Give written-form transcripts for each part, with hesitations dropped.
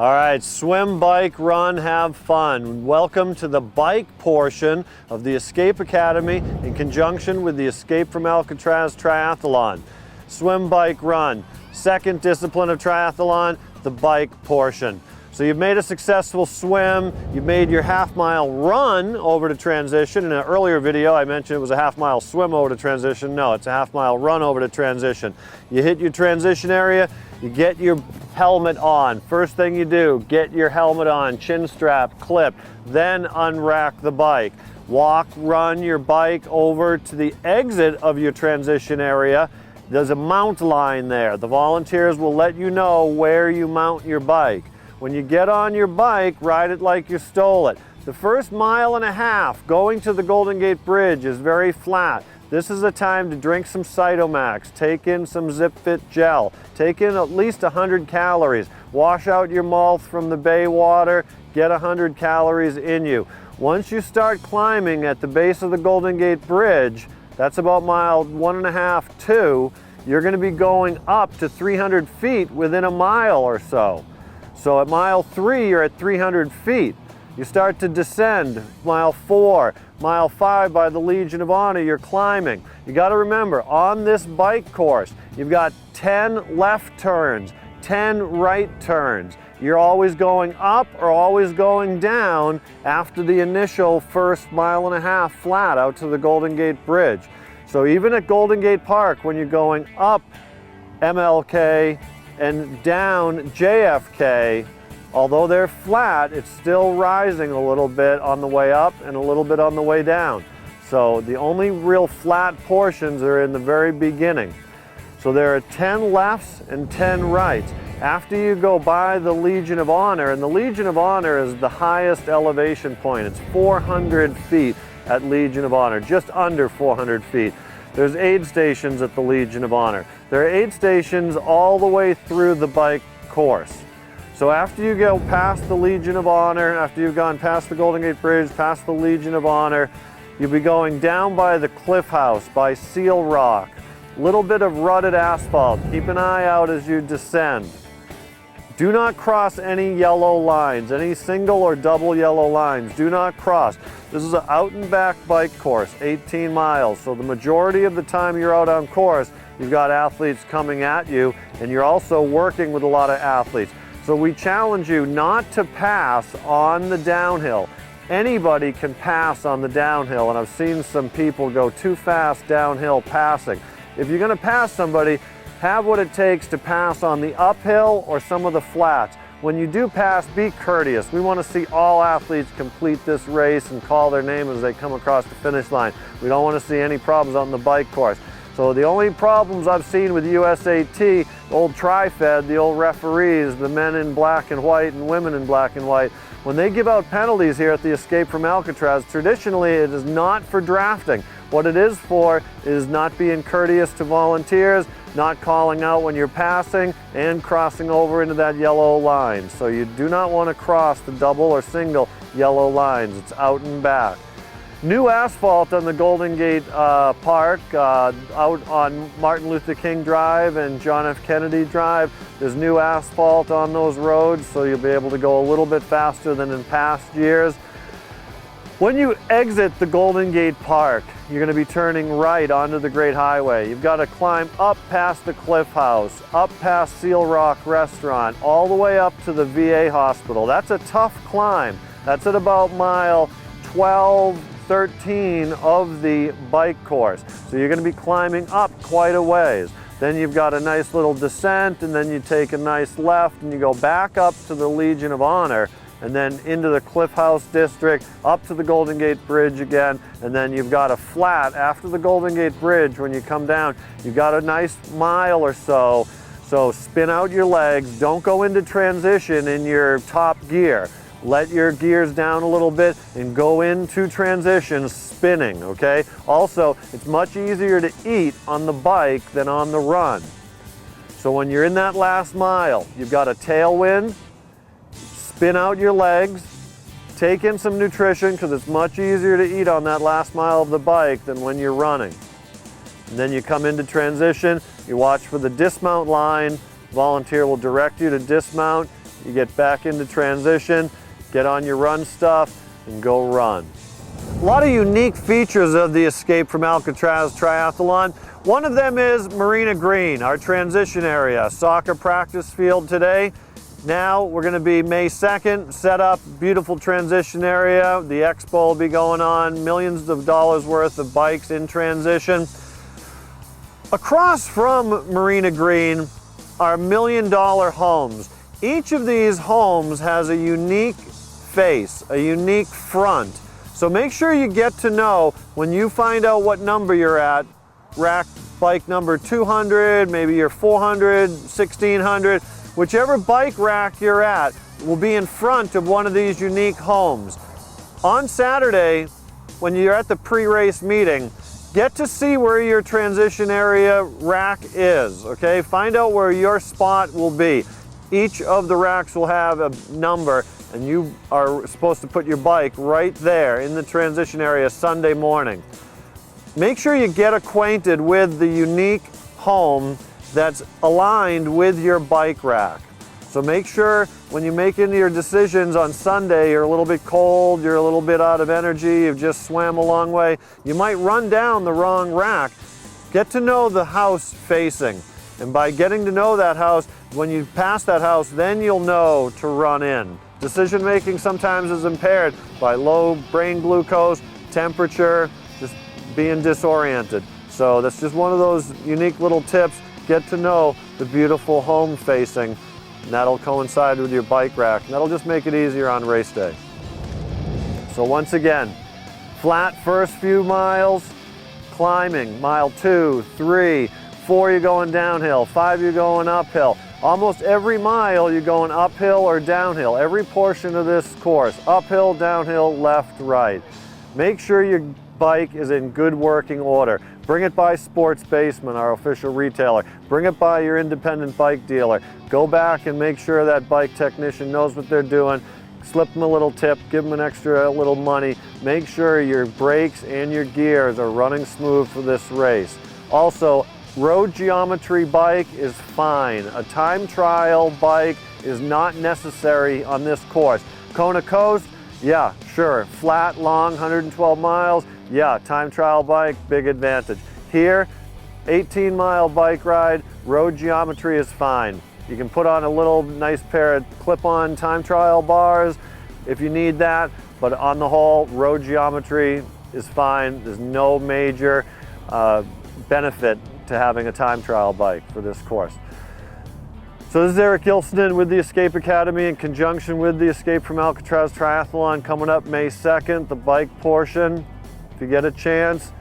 All right, swim, bike, run, have fun. Welcome to the bike portion of the Escape Academy in conjunction with the Escape from Alcatraz Triathlon. Swim, bike, run. Second discipline of triathlon, the bike portion. So you've made a successful swim, you've made your half-mile run over to transition. In an earlier video, I mentioned it was a half-mile swim over to transition. No, it's a half-mile run over to transition. You hit your transition area, you get your helmet on. First thing you do, get your helmet on, chin strap, clip, then unrack the bike. Walk, run your bike over to the exit of your transition area. There's a mount line there. The volunteers will let you know where you mount your bike. When you get on your bike, ride it like you stole it. The first mile and a half going to the Golden Gate Bridge is very flat. This is a time to drink some Cytomax, take in some ZipFit gel, take in at least 100 calories, wash out your mouth from the bay water, get 100 calories in you. Once you start climbing at the base of the Golden Gate Bridge, that's about mile 1.5, 2, you're going to be going up to 300 feet within a mile or so. So at mile 3, you're at 300 feet. You start to descend. Mile 4, mile 5 by the Legion of Honor, you're climbing. You got to remember, on this bike course, you've got 10 left turns, 10 right turns. You're always going up or always going down after the initial first mile and a half flat out to the Golden Gate Bridge. So even at Golden Gate Park, when you're going up MLK and down JFK, although they're flat, it's still rising a little bit on the way up and a little bit on the way down. So the only real flat portions are in the very beginning. So there are 10 lefts and 10 rights. After you go by the Legion of Honor, and the Legion of Honor is the highest elevation point. It's 400 feet at Legion of Honor, just under 400 feet. There's aid stations at the Legion of Honor. There are aid stations all the way through the bike course. So after you go past the Legion of Honor, after you've gone past the Golden Gate Bridge, past the Legion of Honor, you'll be going down by the Cliff House, by Seal Rock. Little bit of rutted asphalt. Keep an eye out as you descend. Do not cross any yellow lines, any single or double yellow lines. Do not cross. This is an out and back bike course, 18 miles. So the majority of the time you're out on course, you've got athletes coming at you, and you're also working with a lot of athletes. So we challenge you not to pass on the downhill. Anybody can pass on the downhill, and I've seen some people go too fast downhill passing. If you're going to pass somebody, have what it takes to pass on the uphill or some of the flats. When you do pass, be courteous. We want to see all athletes complete this race and call their name as they come across the finish line. We don't want to see any problems on the bike course. So the only problems I've seen with USAT, the old Tri-Fed, the old referees, the men in black and white and women in black and white, when they give out penalties here at the Escape from Alcatraz, traditionally it is not for drafting. What it is for is not being courteous to volunteers, not calling out when you're passing, and crossing over into that yellow line. So you do not want to cross the double or single yellow lines. It's out and back. New asphalt on the Golden Gate Park, out on Martin Luther King Drive and John F. Kennedy Drive. There's new asphalt on those roads, so you'll be able to go a little bit faster than in past years. When you exit the Golden Gate Park, you're going to be turning right onto the Great Highway. You've got to climb up past the Cliff House, up past Seal Rock Restaurant, all the way up to the VA hospital. That's a tough climb. That's at about mile 12, 13 of the bike course. So you're going to be climbing up quite a ways. Then you've got a nice little descent, and then you take a nice left and you go back up to the Legion of Honor, and then into the Cliff House District, up to the Golden Gate Bridge again, and then you've got a flat after the Golden Gate Bridge. When you come down, you've got a nice mile or so. So spin out your legs. Don't go into transition in your top gear. Let your gears down a little bit and go into transition spinning, okay? Also, it's much easier to eat on the bike than on the run. So when you're in that last mile, you've got a tailwind, spin out your legs, take in some nutrition because it's much easier to eat on that last mile of the bike than when you're running. And then you come into transition, you watch for the dismount line, volunteer will direct you to dismount, you get back into transition, get on your run stuff, and go run. A lot of unique features of the Escape from Alcatraz Triathlon. One of them is Marina Green, our transition area, soccer practice field today. Now we're going to be May 2nd, set up, beautiful transition area. The expo will be going on, millions of dollars worth of bikes in transition. Across from Marina Green are $1 million homes. Each of these homes has a unique face, a unique front. So make sure you get to know when you find out what number you're at, rack bike number 200, maybe you're 400, 1600, whichever bike rack you're at will be in front of one of these unique homes. On Saturday, when you're at the pre-race meeting, get to see where your transition area rack is, okay? Find out where your spot will be. Each of the racks will have a number, and you are supposed to put your bike right there in the transition area Sunday morning. Make sure you get acquainted with the unique home that's aligned with your bike rack. So make sure when you make into your decisions on Sunday, you're a little bit cold, you're a little bit out of energy, you've just swam a long way, you might run down the wrong rack. Get to know the house facing. And by getting to know that house, when you pass that house, then you'll know to run in. Decision making sometimes is impaired by low brain glucose, temperature, just being disoriented. So that's just one of those unique little tips. Get to know the beautiful home facing, and that'll coincide with your bike rack, and that'll just make it easier on race day. So once again, flat first few miles, climbing, mile 2, 3, 4 you're going downhill, 5 you're going uphill. Almost every mile you're going uphill or downhill. Every portion of this course, uphill, downhill, left, right. Make sure your bike is in good working order. Bring it by Sports Basement, our official retailer. Bring it by your independent bike dealer. Go back and make sure that bike technician knows what they're doing. Slip them a little tip, give them an extra little money. Make sure your brakes and your gears are running smooth for this race. Also, road geometry bike is fine. A time trial bike is not necessary on this course. Kona Coast, yeah, sure. Flat, long, 112 miles, yeah, time trial bike, big advantage. Here, 18-mile bike ride, road geometry is fine. You can put on a little nice pair of clip-on time trial bars if you need that, but on the whole, road geometry is fine. There's no major benefit to having a time trial bike for this course. So this is Eric Gilston with the Escape Academy in conjunction with the Escape from Alcatraz Triathlon coming up May 2nd, the bike portion. If you get a chance,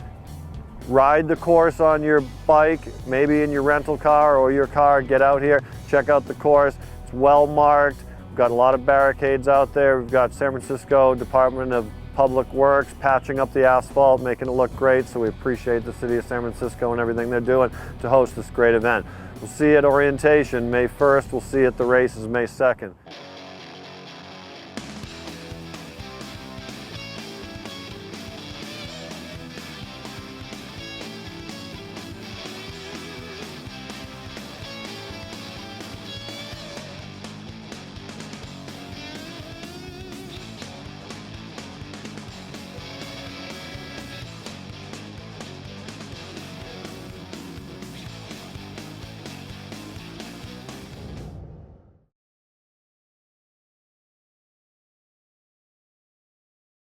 ride the course on your bike, maybe in your rental car or your car, get out here, check out the course. It's well marked. We've got a lot of barricades out there. We've got San Francisco Department of Public Works patching up the asphalt, making it look great, so we appreciate the city of San Francisco and everything they're doing to host this great event. We'll see you at orientation May 1st. We'll see you at the races May 2nd.